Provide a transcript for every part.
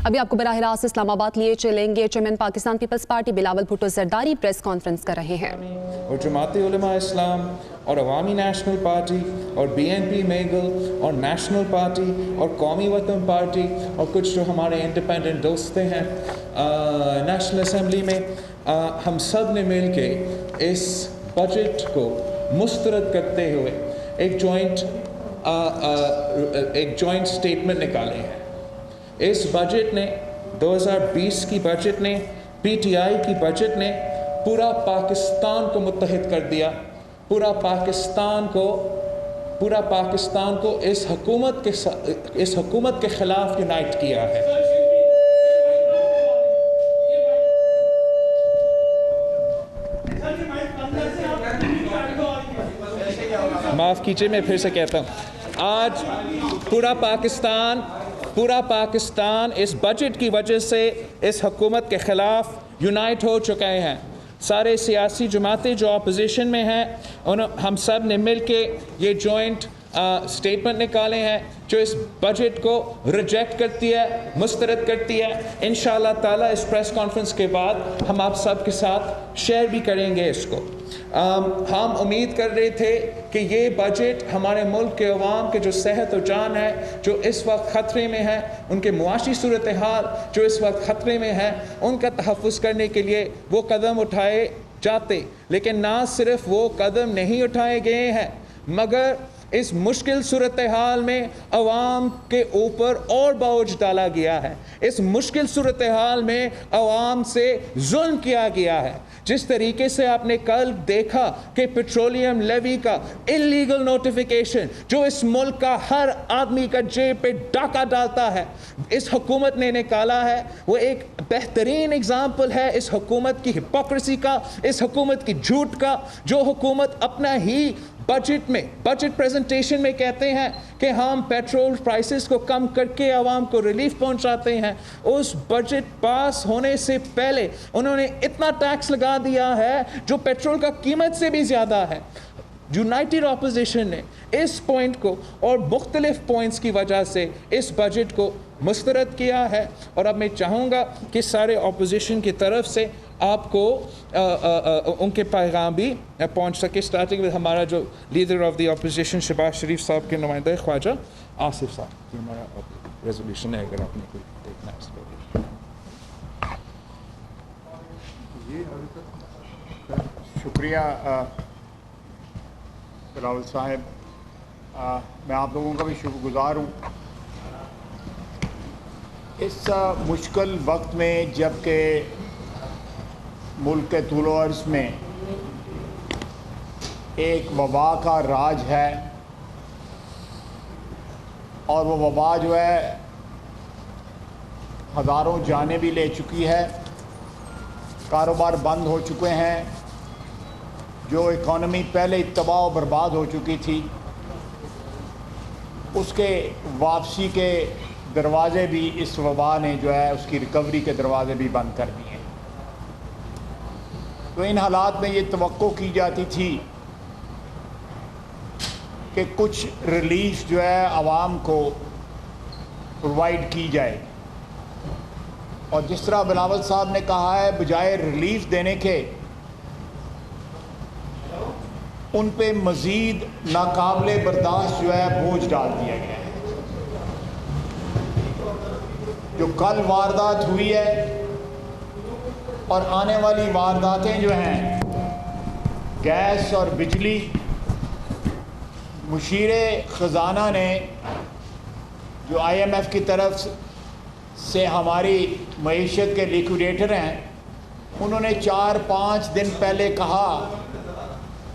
ابھی آپ کو براہ راست اسلام آباد لیے چلیں گے. Chairman Pakistan Peoples Party Bilawal Bhutto Zardari press conference کر رہے ہیں. اور جماعت علماء اسلام اور عوامی نیشنل پارٹی اور BNP میگل اور نیشنل پارٹی اور قومی وطن پارٹی اور کچھ جو ہمارے انڈیپینڈنٹ دوست ہیں نیشنل اسمبلی میں، ہم سب نے مل کے اس بجٹ کو مسترد کرتے ہوئے ایک جوائنٹ سٹیٹمنٹ نکالے ہیں. اس بجٹ نے 2020 کی بجٹ نے PTI کی بجٹ نے پورا پاکستان کو متحد کر دیا. پورا پاکستان کو اس حکومت کے خلاف یونائٹ کیا ہے. معاف کیجیے، میں پھر سے کہتا ہوں، آج پورا پاکستان اس بجٹ کی وجہ سے اس حکومت کے خلاف یونائٹ ہو چکے ہیں. سارے سیاسی جماعتیں جو اپوزیشن میں ہیں ہم سب نے مل کے یہ جوائنٹ سٹیٹمنٹ نکالے ہیں جو اس بجٹ کو ریجیکٹ کرتی ہے، مسترد کرتی ہے. انشاءاللہ تعالی اس پریس کانفرنس کے بعد ہم آپ سب کے ساتھ شیئر بھی کریں گے اس کو. ہم امید کر رہے تھے کہ یہ بجٹ ہمارے ملک کے عوام کے جو صحت و جان ہے جو اس وقت خطرے میں ہے، ان کے معاشی صورتحال جو اس وقت خطرے میں ہے، ان کا تحفظ کرنے کے لیے وہ قدم اٹھائے جاتے. لیکن نہ صرف وہ قدم نہیں اٹھائے گئے ہیں مگر اس مشکل صورتحال میں عوام کے اوپر اور بوجھ ڈالا گیا ہے. اس مشکل صورتحال میں عوام سے ظلم کیا گیا ہے. جس طریقے سے آپ نے کل دیکھا کہ پیٹرولیم لیوی کا انلیگل نوٹیفیکیشن جو اس ملک کا ہر آدمی کا جیب پہ ڈاکہ ڈالتا ہے، اس حکومت نے نکالا ہے، وہ ایک بہترین اگزامپل ہے اس حکومت کی ہپوکریسی کا، اس حکومت کی جھوٹ کا. جو حکومت اپنا ہی بجٹ پریزنٹیشن میں کہتے ہیں کہ ہم پیٹرول پرائسز کو کم کر کے عوام کو ریلیف پہنچاتے ہیں، اس بجٹ پاس ہونے سے پہلے انہوں نے اتنا ٹیکس لگا دیا ہے جو پیٹرول کا قیمت سے بھی زیادہ ہے. یونائٹڈ اپوزیشن نے اس پوائنٹ کو اور مختلف پوائنٹس کی وجہ سے اس بجٹ کو مسترد کیا ہے. اور اب میں چاہوں گا کہ سارے اپوزیشن کی طرف سے آپ کو ان کے پیغام بھی پہنچ سکے. اسٹارٹنگ میں ہمارا جو leader of the opposition Shehbaz Sharif صاحب کے نمائندہ خواجہ آصف صاحب، یہ ہمارا ریزولوشن ہے اگر آپ نے کوئی دیکھنا ہے اس کو. جی شکریہ بلاول صاحب، میں آپ لوگوں کا بھی شکر گزار ہوں. اس مشکل وقت میں جب کہ ملک کے طول و عرض میں ایک وبا کا راج ہے اور وہ وبا جو ہے ہزاروں جانیں بھی لے چکی ہے، کاروبار بند ہو چکے ہیں، جو اکانومی پہلے تباہ و برباد ہو چکی تھی اس کے واپسی کے دروازے بھی اس وبا نے جو ہے اس کی ریکوری کے دروازے بھی بند کر دیے. تو ان حالات میں یہ توقع کی جاتی تھی کہ کچھ ریلیف جو ہے عوام کو پرووائڈ کی جائے. اور جس طرح بلاول صاحب نے کہا ہے، بجائے ریلیف دینے کے ان پہ مزید ناقابل برداشت جو ہے بوجھ ڈال دیا گیا ہے. جو کل واردات ہوئی ہے اور آنے والی وارداتیں جو ہیں گیس اور بجلی، مشیر خزانہ نے جو IMF کی طرف سے ہماری معیشت کے لیکویڈیٹر ہیں، انہوں نے 4-5 دن پہلے کہا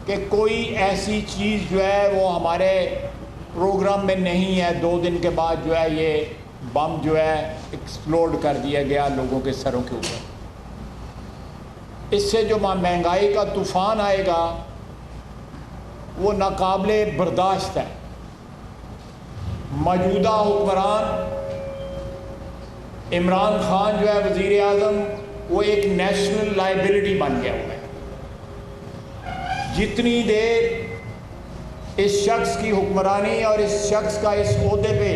کہ کوئی ایسی چیز جو ہے وہ ہمارے پروگرام میں نہیں ہے. 2 دن کے بعد جو ہے یہ بم جو ہے ایکسپلوڈ کر دیا گیا لوگوں کے سروں کے اوپر. اس سے جو مہنگائی کا طوفان آئے گا وہ ناقابل برداشت ہے. موجودہ حکمران عمران خان جو ہے وزیر اعظم، وہ ایک نیشنل لائبلٹی بن گیا ہوا ہے. جتنی دیر اس شخص کی حکمرانی اور اس شخص کا اس عہدے پہ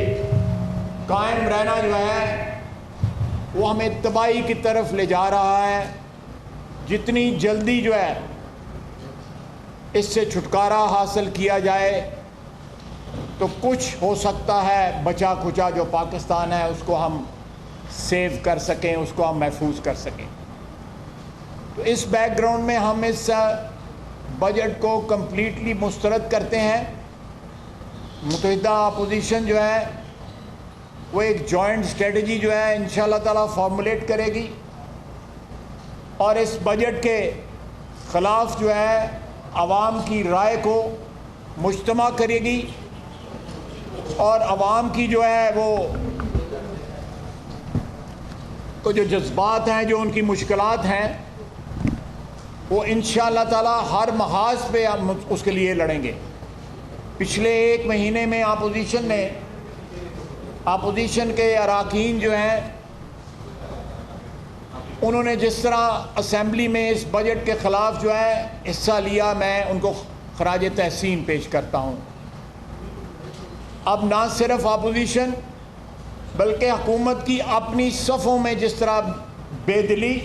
قائم رہنا جو ہے وہ ہمیں تباہی کی طرف لے جا رہا ہے. جتنی جلدی جو ہے اس سے چھٹکارا حاصل کیا جائے تو کچھ ہو سکتا ہے بچا کھچا جو پاکستان ہے اس کو ہم سیو کر سکیں, اس کو ہم محفوظ کر سکیں. تو اس بیک گراؤنڈ میں ہم اس بجٹ کو کمپلیٹلی مسترد کرتے ہیں. متحدہ اپوزیشن جو ہے وہ ایک جوائنٹ اسٹریٹجی جو ہے انشاءاللہ تعالیٰ فارمولیٹ کرے گی اور اس بجٹ کے خلاف جو ہے عوام کی رائے کو مجتمع کرے گی اور عوام کی جو ہے وہ جو جذبات ہیں, جو ان کی مشکلات ہیں, وہ انشاءاللہ تعالیٰ ہر محاذ پہ ہم اس کے لیے لڑیں گے. پچھلے ایک مہینے میں اپوزیشن کے اراکین جو ہیں انہوں نے جس طرح اسمبلی میں اس بجٹ کے خلاف جو ہے حصہ لیا, میں ان کو خراج تحسین پیش کرتا ہوں. اب نہ صرف اپوزیشن بلکہ حکومت کی اپنی صفوں میں جس طرح بے دلی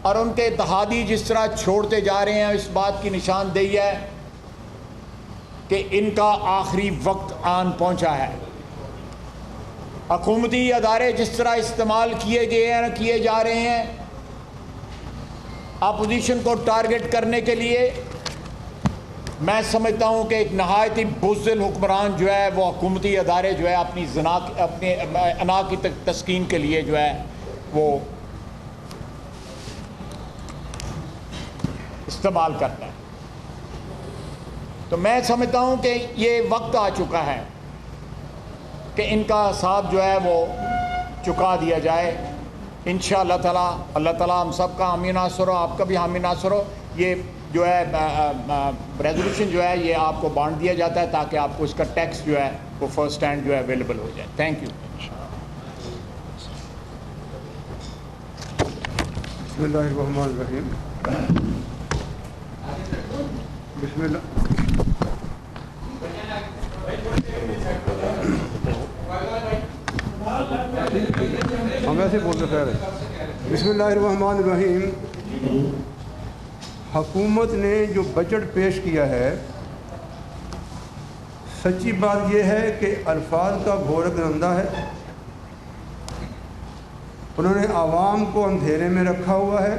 اور ان کے اتحادی جس طرح چھوڑتے جا رہے ہیں, اس بات کی نشاندہی ہے کہ ان کا آخری وقت آن پہنچا ہے. حکومتی ادارے جس طرح استعمال کیے جا رہے ہیں اپوزیشن کو ٹارگٹ کرنے کے لیے, میں سمجھتا ہوں کہ ایک نہایت ہی بزدل حکمران جو ہے وہ حکومتی ادارے جو ہے اپنی انا کی تسکین کے لیے جو ہے وہ استعمال کرتا ہے. تو میں سمجھتا ہوں کہ یہ وقت آ چکا ہے کہ ان کا حساب جو ہے وہ چکا دیا جائے انشاءاللہ تعالیٰ. اللہ تعالیٰ ہم سب کا حامی ناصر ہو, آپ کا بھی حامی ناصر ہو. یہ جو ہے ریزولوشن جو ہے یہ آپ کو بانٹ دیا جاتا ہے تاکہ آپ کو اس کا ٹیکس جو ہے وہ فرسٹ ہینڈ جو ہے اویلیبل ہو جائے. Thank you. بسم اللہ الرحمن الرحیم. بسم اللہ ہم ایسے بولتے خیر ہے. بسم اللہ الرحمن الرحیم. حکومت نے جو بجٹ پیش کیا ہے, سچی بات یہ ہے کہ الفاظ کا گھور گرندہ ہے. انہوں نے عوام کو اندھیرے میں رکھا ہوا ہے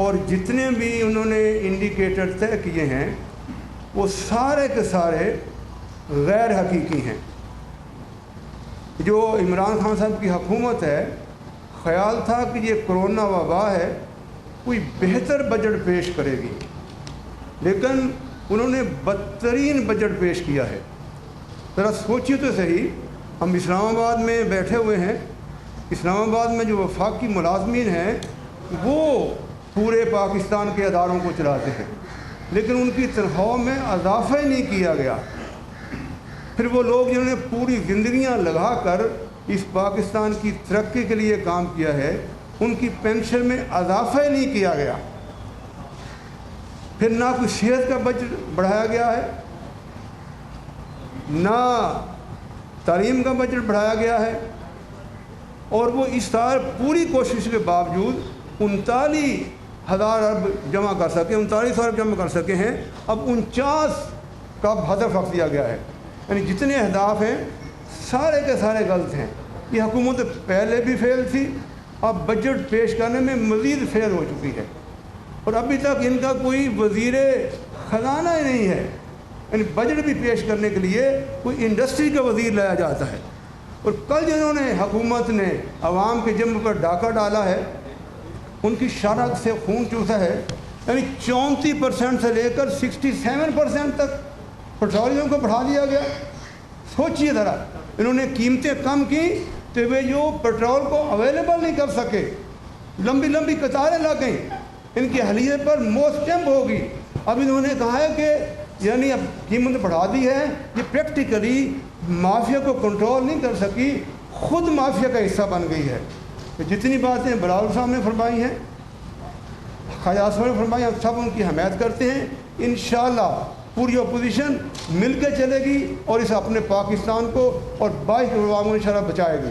اور جتنے بھی انہوں نے انڈیکیٹر طے کیے ہیں وہ سارے کے سارے غیر حقیقی ہیں. جو عمران خان صاحب کی حکومت ہے, خیال تھا کہ یہ کرونا وبا ہے, کوئی بہتر بجٹ پیش کرے گی, لیکن انہوں نے بدترین بجٹ پیش کیا ہے. ذرا سوچیے تو صحیح, ہم اسلام آباد میں بیٹھے ہوئے ہیں. اسلام آباد میں جو وفاقی ملازمین ہیں وہ پورے پاکستان کے اداروں کو چلاتے ہیں, لیکن ان کی تنخواہوں میں اضافہ ہی نہیں کیا گیا. پھر وہ لوگ جنہوں نے پوری زندگیاں لگا کر اس پاکستان کی ترقی کے لیے کام کیا ہے, ان کی پینشن میں اضافہ ہی نہیں کیا گیا. پھر نہ کوئی صحت کا بجٹ بڑھایا گیا ہے, نہ تعلیم کا بجٹ بڑھایا گیا ہے, اور وہ اس سال پوری کوشش کے باوجود 39,000 ارب جمع کر سکے, 39 ارب جمع کر سکے ہیں. اب 49 کا ہدف رکھ دیا گیا ہے. یعنی جتنے اہداف ہیں سارے کے سارے غلط ہیں. یہ حکومت پہلے بھی فیل تھی, اب بجٹ پیش کرنے میں مزید فیل ہو چکی ہے, اور ابھی تک ان کا کوئی وزیر خزانہ ہی نہیں ہے. یعنی بجٹ بھی پیش کرنے کے لیے کوئی انڈسٹری کا وزیر لایا جاتا ہے. اور کل جنہوں نے حکومت نے عوام کے جنب پر ڈاکہ ڈالا ہے ان کی شرح سے خون چوسا ہے. یعنی 34% سے لے کر 67% تک پیٹرولیم کو بڑھا دیا گیا. سوچیے ذرا, انہوں نے قیمتیں کم کی تو وہ جو پیٹرول کو اویلیبل نہیں کر سکے, لمبی لمبی قطاریں لگ گئیں, ان کی حلیے پر موسٹمپ ہوگی. اب انہوں نے کہا ہے کہ یعنی اب قیمت بڑھا دی ہے, یہ پریکٹیکلی مافیا کو کنٹرول نہیں کر سکی, خود مافیا کا حصہ بن گئی ہے. جتنی باتیں بلاول صاحب نے فرمائی ہیں, خواجہ آصف نے فرمائی, ہم سب ان کی حمایت کرتے ہیں. انشاءاللہ پوری اپوزیشن مل کے چلے گی اور اس اپنے پاکستان کو اور 22 کروڑ عوام کو انشاءاللہ بچائے گی.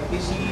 APC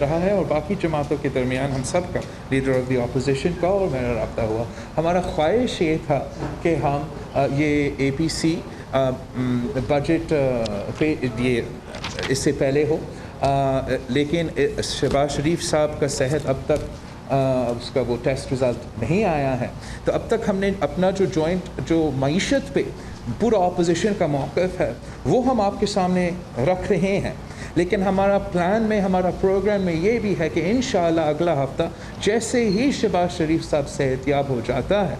رہا ہے اور باقی جماعتوں کے درمیان ہم سب کا لیڈر آف دی اپوزیشن کا اور میرا رابطہ ہوا. ہمارا خواہش یہ تھا کہ ہم یہ APC بجٹ پہ یہ اس سے پہلے ہو، لیکن شہباز شریف صاحب کا صحت اب تک اس کا وہ ٹیسٹ رزلٹ نہیں آیا ہے، تو اب تک ہم نے اپنا جو معیشت پہ پورا اپوزیشن کا موقف ہے وہ ہم آپ کے سامنے رکھ رہے ہیں. لیکن ہمارا پلان میں، ہمارا پروگرام میں یہ بھی ہے کہ انشاءاللہ اگلا ہفتہ جیسے ہی شہباز شریف صاحب صحت یاب ہو جاتا ہے،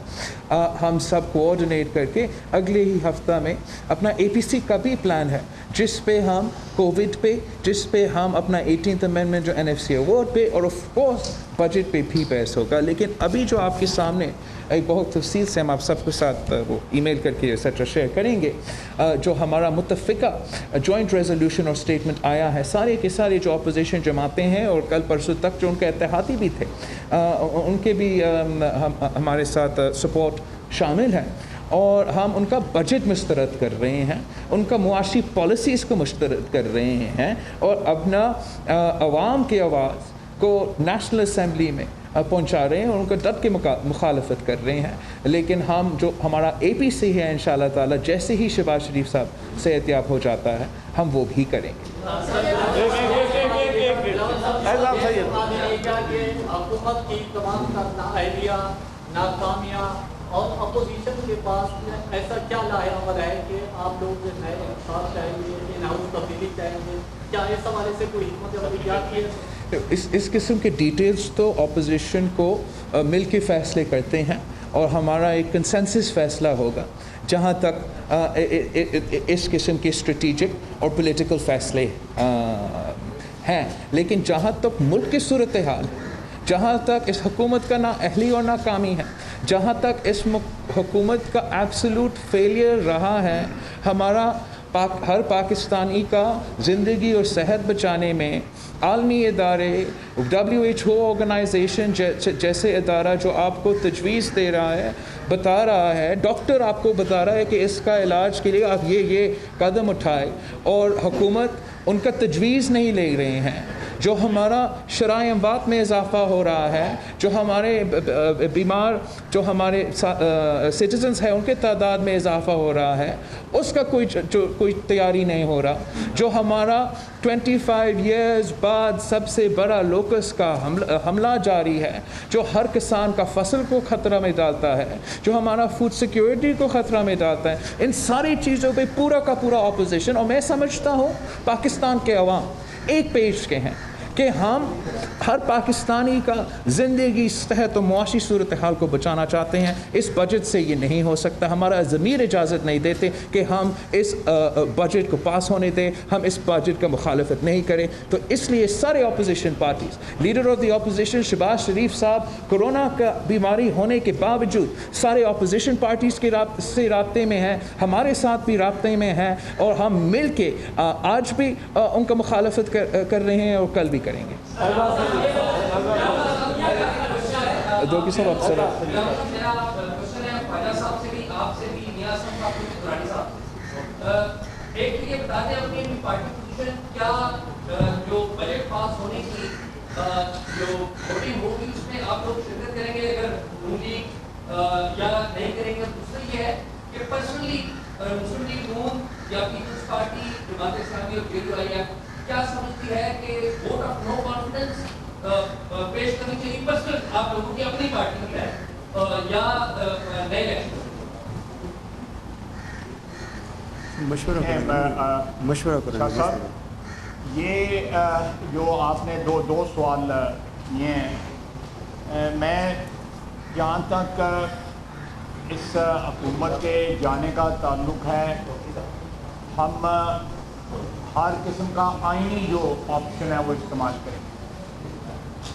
ہم سب کوآرڈینیٹ کر کے اگلے ہی ہفتہ میں اپنا APC کا بھی پلان ہے، جس پہ ہم کووڈ پہ، جس پہ ہم اپنا 18th امینڈمنٹ جو NFC ایوارڈ پہ، اور آف کورس بجٹ پہ بھی بحث ہوگا. لیکن ابھی جو آپ کے سامنے ایک بہت تفصیل سے ہم آپ سب کے ساتھ وہ ای میل کر کے ایٹسٹرا شیئر کریں گے، جو ہمارا متفقہ جوائنٹ ریزولوشن اور اسٹیٹمنٹ آیا ہے، سارے کے سارے جو اپوزیشن جماعتیں ہیں اور کل پرسوں تک جو ان کے اتحادی بھی تھے، ان کے بھی ہمارے ساتھ سپورٹ شامل ہے، اور ہم ان کا بجٹ مسترد کر رہے ہیں، ان کا معاشی پالیسیز کو مسترد کر رہے ہیں، اور اپنا عوام کی آواز کو نیشنل اسمبلی میں پہنچا رہے ہیں اور ان کو ڈٹ کے مخالفت کر رہے ہیں. لیکن ہم جو ہمارا APC ہے انشاءاللہ تعالی جیسے ہی شہباز شریف صاحب صحت یاب ہو جاتا ہے ہم وہ بھی کریں گے. حکومت کی تمام نااہلیہ، ناکامیاں اور اپوزیشن کے پاس ایسا کیا لایا عمل ہے کہ آپ لوگ جو نئے انتخاب چاہیں گے، ان ہاؤس تبدیلی چاہیں گے، کیا اس حوالے سے کوئی حکمت عملی ایجاد کی ہے؟ اس قسم کے ڈیٹیلز تو اپوزیشن کو مل کے فیصلے کرتے ہیں، اور ہمارا ایک کنسنسس فیصلہ ہوگا جہاں تک اس قسم کے اسٹریٹجک اور پولیٹیکل فیصلے ہیں. لیکن جہاں تک ملک کی صورتحال، جہاں تک اس حکومت کا نااہلی اور ناکامی ہے، جہاں تک اس حکومت کا ایبسولوٹ فیلئر رہا ہے ہمارا ہر پاکستانی کا زندگی اور صحت بچانے میں، عالمی ادارے، WHO آرگنائزیشن جیسے ادارہ جو آپ کو تجویز دے رہا ہے، بتا رہا ہے، ڈاکٹر آپ کو بتا رہا ہے کہ اس کا علاج کے لیے آپ یہ قدم اٹھائے، اور حکومت ان کا تجویز نہیں لے رہے ہیں. جو ہمارا شرائع اموات میں اضافہ ہو رہا ہے، جو ہمارے بیمار، جو ہمارے سٹیزنز ہیں ان کے تعداد میں اضافہ ہو رہا ہے، اس کا کوئی تیاری نہیں ہو رہا. جو ہمارا 25 ایئرز بعد سب سے بڑا لوکس کا حملہ جاری ہے، جو ہر کسان کا فصل کو خطرہ میں ڈالتا ہے، جو ہمارا فوڈ سیکیورٹی کو خطرہ میں ڈالتا ہے، ان ساری چیزوں پہ پورا کا پورا اپوزیشن، اور میں سمجھتا ہوں پاکستان کے عوام ایک پیج کے ہیں کہ ہم ہر پاکستانی کا زندگی، صحت و معاشی صورتحال کو بچانا چاہتے ہیں. اس بجٹ سے یہ نہیں ہو سکتا، ہمارا ضمیر اجازت نہیں دیتے کہ ہم اس بجٹ کو پاس ہونے دیں، ہم اس بجٹ کا مخالفت نہیں کریں. تو اس لیے سارے opposition parties, leader of the opposition Shehbaz Sharif صاحب کورونا کا بیماری ہونے کے باوجود سارے اپوزیشن پارٹیز کے سے رابطے میں ہیں، ہمارے ساتھ بھی رابطے میں ہیں، اور ہم مل کے آج بھی ان کا مخالفت کر رہے ہیں اور کل بھی کریں گے. دو کی سب افسر ایک یہ بتا دیں اپنی پارٹی پوزیشن، کیا جو بجٹ پاس ہونے کی جو ووٹنگ ہوگی اس میں آپ لوگ شرکت کریں گے اگر ہوگی یا نہیں کریں گے؟ دوسرا یہ ہے کہ پرسنلی مسلم لیگ نون یا پیپلز پارٹی، جماعت اسلامی اور JUIF کیا سمجھتی ہے کہ ووٹ آف نو کانفیڈنس پیش کرنی چاہیے پرسنل آپ لوگوں کی اپنی پارٹی کی ہے یا نئے الیکشن؟ مشورہ کریں. یہ جو آپ نے دو سوال کیے ہیں، میں جہاں تک اس حکومت کے جانے کا تعلق ہے، ہم ہر قسم کا آئینی جو آپشن ہے وہ استعمال کریں گے.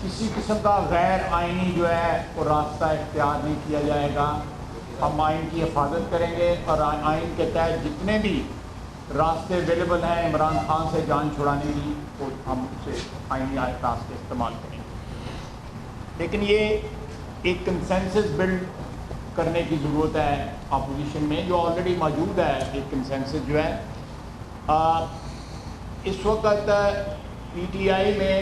کسی قسم کا غیر آئینی جو ہے وہ راستہ اختیار نہیں کیا جائے گا. ہم آئین کی حفاظت کریں گے اور آئین کے تحت جتنے بھی راستے اویلیبل ہیں عمران خان سے جان چھڑانے کی، وہ ہم اسے آئینی راستے استعمال کریں گے. لیکن یہ ایک کنسنسس بلڈ کرنے کی ضرورت ہے اپوزیشن میں، جو آلریڈی موجود ہے. ایک کنسنسس جو ہے اس وقت PTI میں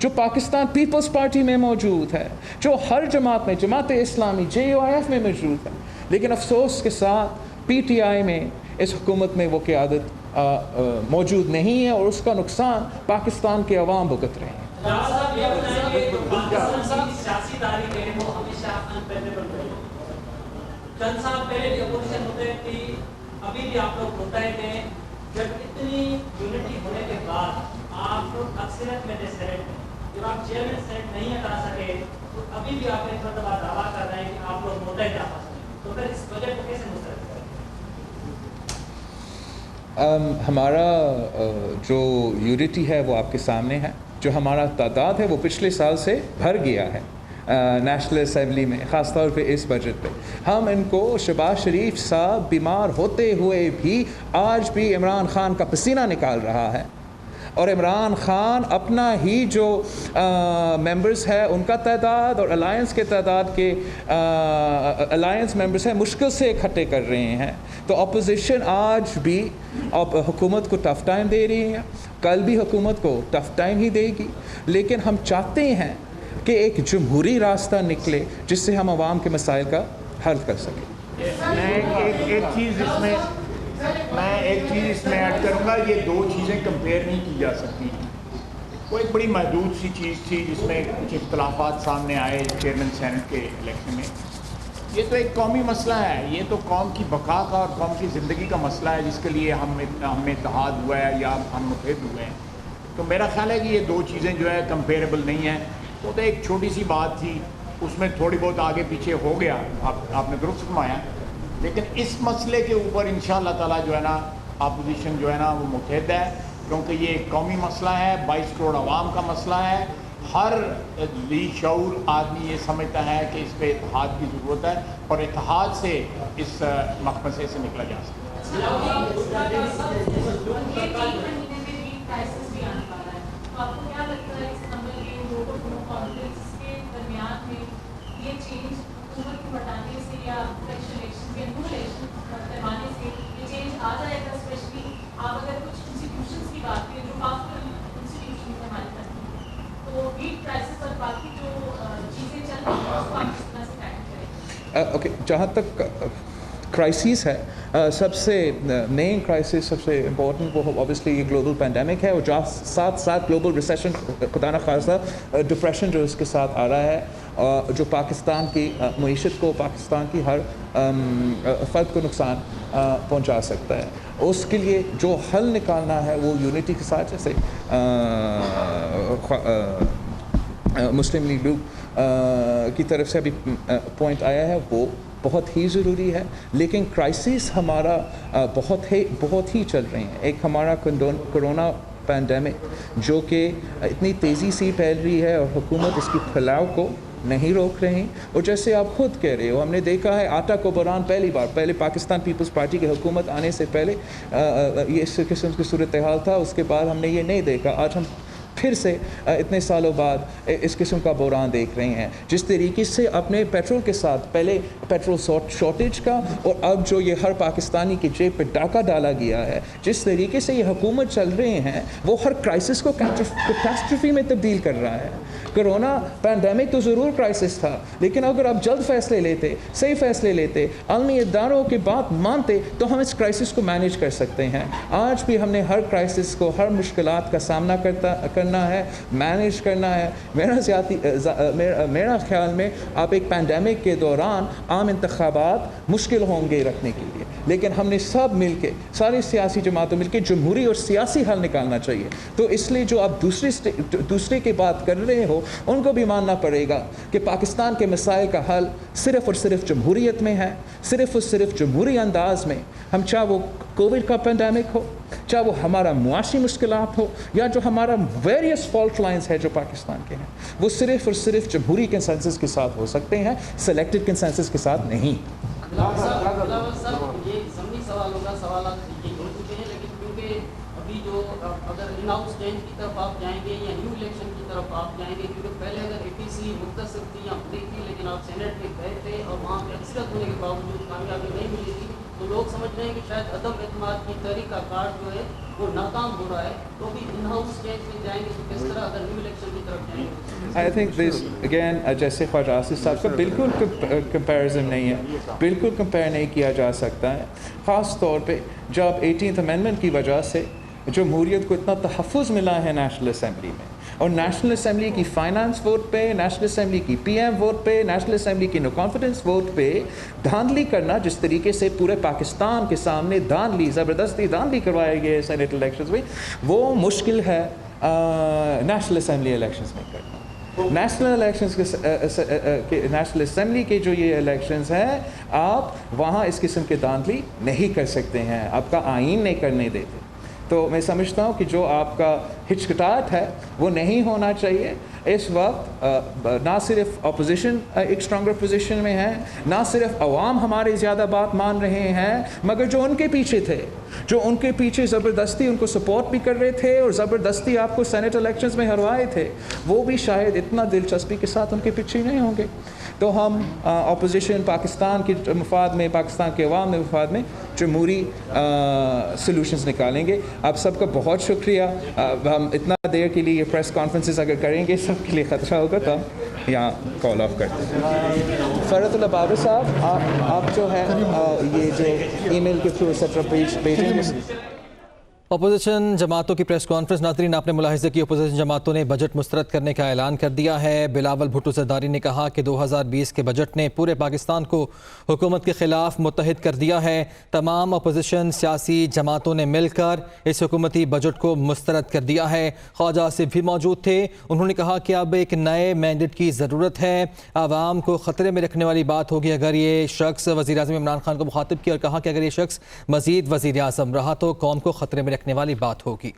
جو پاکستان پیپلز پارٹی میں موجود ہے, جو ہر جماعت میں, جماعت اسلامی JUIF میں موجود ہے, لیکن افسوس کے ساتھ PTI میں اس حکومت میں وہ قیادت موجود نہیں ہے, اور اس کا نقصان پاکستان کے عوام بھگت رہے ہیں. چند سال پہلے بھی اپوزیشن ہوتے تھی, ابھی بھی آپ لوگ ہوتا ہے, جب اتنی یونٹی ہونے کے بعد آپ لوگ اکثریت میں جب آپ چیئرمین سیٹ نہیں کرا سکے تو ابھی بھی آپ ایک مرتبہ دعویٰ کر رہے ہیں کہ آپ لوگ مدعے جا سکتے, تو پھر اس بجٹ کو کیسے مسترد کریں؟ ہمارا جو یونٹی ہے وہ آپ کے سامنے ہے. جو ہمارا تعداد ہے وہ پچھلے سال سے بھر گیا ہے نیشنل اسمبلی میں, خاص طور پہ اس بجٹ پہ. ہم ان کو شہباز شریف صاحب بیمار ہوتے ہوئے بھی آج بھی عمران خان کا پسینہ نکال رہا ہے, اور عمران خان اپنا ہی جو ممبرز ہے ان کا تعداد اور الائنس کے تعداد کے الائنس ممبرز ہیں مشکل سے اکٹھے کر رہے ہیں. تو اپوزیشن آج بھی حکومت کو ٹف ٹائم دے رہی ہے, کل بھی حکومت کو ٹف ٹائم ہی دے گی, لیکن ہم چاہتے ہیں کہ ایک جمہوری راستہ نکلے جس سے ہم عوام کے مسائل کا حل کر سکیں. میں ایک چیز اس میں ایڈ کروں گا, یہ دو چیزیں کمپیئر نہیں کی جا سکتی. وہ ایک بڑی محدود سی چیز تھی جس میں کچھ اختلافات سامنے آئے چیئرمین سینٹ کے الیکشن میں. یہ تو ایک قومی مسئلہ ہے, یہ تو قوم کی بقا کا اور قوم کی زندگی کا مسئلہ ہے جس کے لیے ہم میں اتحاد ہوا ہے یا ہم متحد ہوئے ہیں. تو میرا خیال ہے کہ یہ دو چیزیں جو ہے کمپیریبل نہیں ہیں. وہ تو ایک چھوٹی سی بات تھی, اس میں تھوڑی بہت آگے پیچھے ہو گیا, آپ نے درست فرمایا, لیکن اس مسئلے کے اوپر انشاءاللہ تعالیٰ جو ہے نا اپوزیشن جو ہے نا وہ متحد ہے, کیونکہ یہ ایک قومی مسئلہ ہے, 22 کروڑ عوام کا مسئلہ ہے. ہر ذی شعور آدمی یہ سمجھتا ہے کہ اس پہ اتحاد کی ضرورت ہے, اور اتحاد سے اس مخمصے سے نکلا جا سکتا اوکے, جہاں تک کرائسس ہے, سب سے مین کرائسس, سب سے امپورٹنٹ وہ اوبیسلی یہ گلوبل پینڈیمک ہے, اور ساتھ ساتھ گلوبل ریسیشن, خدا نخواستہ ڈپریشن جو اس کے ساتھ آ رہا ہے, جو پاکستان کی معیشت کو, پاکستان کی ہر فرد کو نقصان پہنچا سکتا ہے. اس کے لیے جو حل نکالنا ہے وہ یونٹی کے ساتھ, جیسے مسلم لیگ کی طرف سے ابھی پوائنٹ آیا ہے, وہ بہت ہی ضروری ہے. لیکن کرائسس ہمارا بہت ہی چل رہے ہیں. ایک ہمارا کرونا پینڈیمک جو کہ اتنی تیزی سے پھیل رہی ہے, اور حکومت اس کی پھیلاؤ کو نہیں روک رہے ہیں. اور جیسے آپ خود کہہ رہے ہو, ہم نے دیکھا ہے آٹا کو بحران پہلے پاکستان پیپلز پارٹی کی حکومت آنے سے پہلے یہ اس قسم کی صورتحال تھا, اس کے بعد ہم نے یہ نہیں دیکھا. آج ہم پھر سے اتنے سالوں بعد اس قسم کا بحران دیکھ رہے ہیں. جس طریقے سے اپنے پیٹرول کے ساتھ, پہلے پیٹرول شارٹیج کا, اور اب جو یہ ہر پاکستانی کی جیب پہ ڈاکہ ڈالا گیا ہے, جس طریقے سے یہ حکومت چل رہے ہیں, وہ ہر کرائسس کو کیٹاسٹرفی میں تبدیل کر رہا ہے. کرونا پینڈیمک تو ضرور کرائسس تھا, لیکن اگر آپ جلد فیصلے لیتے, صحیح فیصلے لیتے, عالمی اداروں کی بات مانتے, تو ہم اس کرائسس کو مینیج کر سکتے ہیں. آج بھی ہم نے ہر کرائسس کو, ہر مشکلات کا سامنا کرنا ہے, مینیج کرنا ہے. میرا خیال میں آپ ایک پینڈیمک کے دوران عام انتخابات مشکل ہوں گے رکھنے کے لیے, لیکن ہم نے سب مل کے, ساری سیاسی جماعتوں مل کے جمہوری اور سیاسی حل نکالنا چاہیے. تو اس لیے جو آپ دوسرے کی بات کر رہے ہو, ان کو بھی ماننا پڑے گا کہ پاکستان کے مسائل کا حل صرف اور صرف جمہوریت میں ہے, صرف اور صرف جمہوری انداز میں. ہم چاہے وہ کووڈ کا پینڈیمک ہو, چاہے وہ ہمارا معاشی مشکلات ہو, یا جو ہمارا ویریس فالٹ لائنز ہے جو پاکستان کے ہیں, وہ صرف اور صرف جمہوری کنسنسس کے ساتھ ہو سکتے ہیں, سلیکٹڈ کنسنسس کے ساتھ نہیں. یہ ضمنی سوال ہوگا, سوالات یہ ہو چکے ہیں, لیکن کیونکہ ابھی جو اگر ان ہاؤس چینج کی طرف آپ جائیں گے یا نیو الیکشن کی طرف آپ جائیں گے, کیونکہ پہلے اگر APC مختصر تھی یا بڑی تھی, لیکن آپ سینٹ میں گئے تھے اور وہاں پہ اکثریت ہونے کے باوجود کامیابی نہیں ملی تھی, تو لوگ سمجھ رہے ہیں کہ شاید عدم اعتماد کی طریقہ کار جو ہے وہ ناکام ہو رہا ہے، تو بھی ان ہاؤس اسٹیج میں جائیں گے تو کس طرح اگر نیو الیکشن کی طرف جائیں گے؟ آئی تھنک دس اگین جیسے خواجہ آصف صاحب کا بالکل کمپیریزن نہیں ہے، بالکل کمپیئر نہیں کیا جا سکتا ہے، خاص طور پہ جب 18th امینڈمنٹ کی وجہ سے جمہوریت کو اتنا تحفظ ملا ہے نیشنل اسمبلی میں، اور نیشنل اسمبلی کی فائنانس ووٹ پہ، نیشنل اسمبلی کی پی ایم ووٹ پہ، نیشنل اسمبلی کی نو کانفیڈنس ووٹ پہ دھاندلی کرنا، جس طریقے سے پورے پاکستان کے سامنے دھاندلی، زبردستی دھاندلی کروائی گئی ہے سینیٹ الیکشنز میں، وہ مشکل ہے نیشنل اسمبلی الیکشنز میں کرنا۔ نیشنل الیکشنز کے نیشنل اسمبلی کے جو یہ الیکشنز ہیں، آپ وہاں اس قسم کے دھاندلی نہیں کر سکتے ہیں، آپ کا آئین نہیں کرنے دیتے۔ تو میں سمجھتا ہوں کہ جو آپ کا ہچکٹاہٹ ہے وہ نہیں ہونا چاہیے۔ اس وقت نہ صرف اپوزیشن ایک اسٹرانگر پوزیشن میں ہے، نہ صرف عوام ہمارے زیادہ بات مان رہے ہیں، مگر جو ان کے پیچھے تھے، جو ان کے پیچھے زبردستی ان کو سپورٹ بھی کر رہے تھے اور زبردستی آپ کو سینیٹ الیکشنز میں ہروائے تھے، وہ بھی شاید اتنا دلچسپی کے ساتھ ان کے پیچھے نہیں ہوں گے۔ تو ہم اپوزیشن پاکستان کے مفاد میں، پاکستان کے عوام کے مفاد میں جمہوری سلوشنز نکالیں گے۔ آپ سب کا بہت شکریہ۔ ہم اتنا دیر کے لیے یہ پریس کانفرنسز اگر کریں گے سب کے لیے خطرہ ہوگا، تو ہم یہاں کال آف کرتے ہیں۔ فرحت اللہ بابر صاحب، آپ جو ہے یہ جو ای میل کے تھرو ایٹسٹرا بھیجیں گے۔ اپوزیشن جماعتوں کی پریس کانفرنس، ناظرین آپ نے ملاحظہ کی اپوزیشن جماعتوں نے بجٹ مسترد کرنے کا اعلان کر دیا ہے۔ بلاول بھٹو زرداری نے کہا کہ 2020 کے بجٹ نے پورے پاکستان کو حکومت کے خلاف متحد کر دیا ہے۔ تمام اپوزیشن سیاسی جماعتوں نے مل کر اس حکومتی بجٹ کو مسترد کر دیا ہے۔ خواجہ آصف بھی موجود تھے، انہوں نے کہا کہ اب ایک نئے مینڈیٹ کی ضرورت ہے، عوام کو خطرے میں رکھنے والی بات ہوگی اگر یہ شخص وزیر اعظم عمران خان کو مخاطب کیا اور کہا کہ اگر یہ شخص مزید وزیر اعظم رہا تو قوم کو خطرے میں رکھنے والی بات ہوگی۔